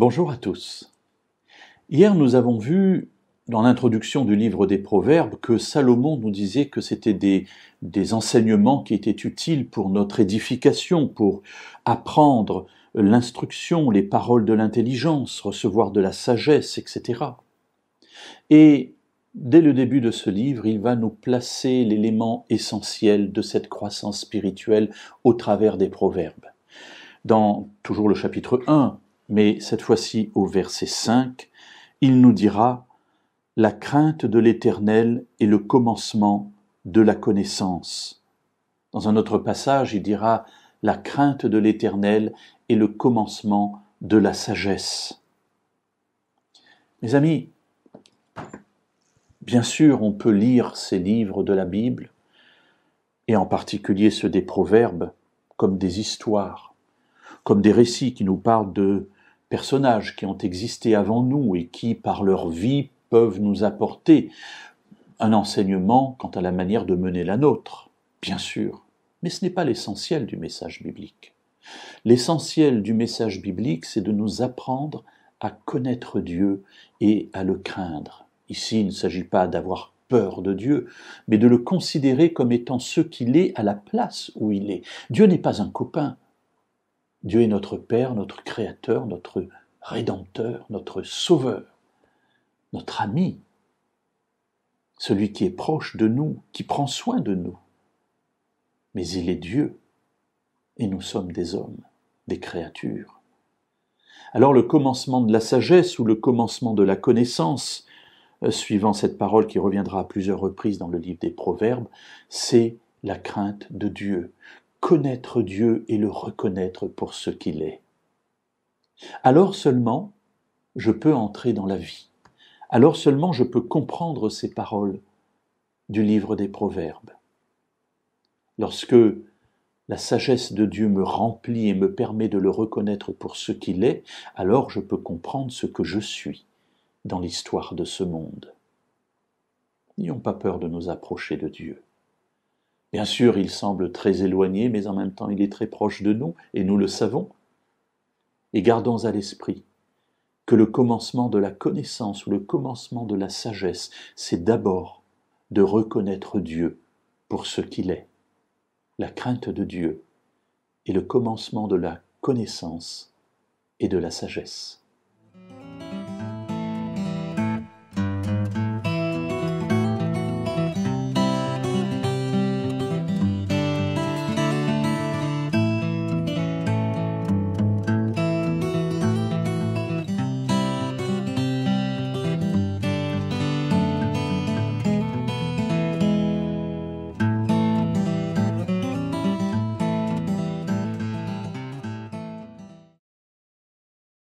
Bonjour à tous. Hier, nous avons vu, dans l'introduction du livre des Proverbes, que Salomon nous disait que c'était des enseignements qui étaient utiles pour notre édification, pour apprendre l'instruction, les paroles de l'intelligence, recevoir de la sagesse, etc. Et dès le début de ce livre, il va nous placer l'élément essentiel de cette croissance spirituelle au travers des Proverbes. Dans toujours le chapitre 1, mais cette fois-ci au verset 5, il nous dira « La crainte de l'Éternel est le commencement de la connaissance ». Dans un autre passage, il dira « La crainte de l'Éternel est le commencement de la sagesse ». Mes amis, bien sûr, on peut lire ces livres de la Bible, et en particulier ceux des Proverbes, comme des histoires, comme des récits qui nous parlent de personnages qui ont existé avant nous et qui, par leur vie, peuvent nous apporter un enseignement quant à la manière de mener la nôtre, bien sûr. Mais ce n'est pas l'essentiel du message biblique. L'essentiel du message biblique, c'est de nous apprendre à connaître Dieu et à le craindre. Ici, il ne s'agit pas d'avoir peur de Dieu, mais de le considérer comme étant ce qu'il est à la place où il est. Dieu n'est pas un copain. Dieu est notre Père, notre Créateur, notre Rédempteur, notre Sauveur, notre ami, celui qui est proche de nous, qui prend soin de nous. Mais il est Dieu, et nous sommes des hommes, des créatures. Alors le commencement de la sagesse ou le commencement de la connaissance, suivant cette parole qui reviendra à plusieurs reprises dans le livre des Proverbes, c'est la crainte de Dieu. Connaître Dieu et le reconnaître pour ce qu'il est. Alors seulement, je peux entrer dans la vie. Alors seulement, je peux comprendre ces paroles du livre des Proverbes. Lorsque la sagesse de Dieu me remplit et me permet de le reconnaître pour ce qu'il est, alors je peux comprendre ce que je suis dans l'histoire de ce monde. N'ayons pas peur de nous approcher de Dieu. Bien sûr, il semble très éloigné, mais en même temps, il est très proche de nous, et nous le savons. Et gardons à l'esprit que le commencement de la connaissance ou le commencement de la sagesse, c'est d'abord de reconnaître Dieu pour ce qu'il est. La crainte de Dieu est le commencement de la connaissance et de la sagesse.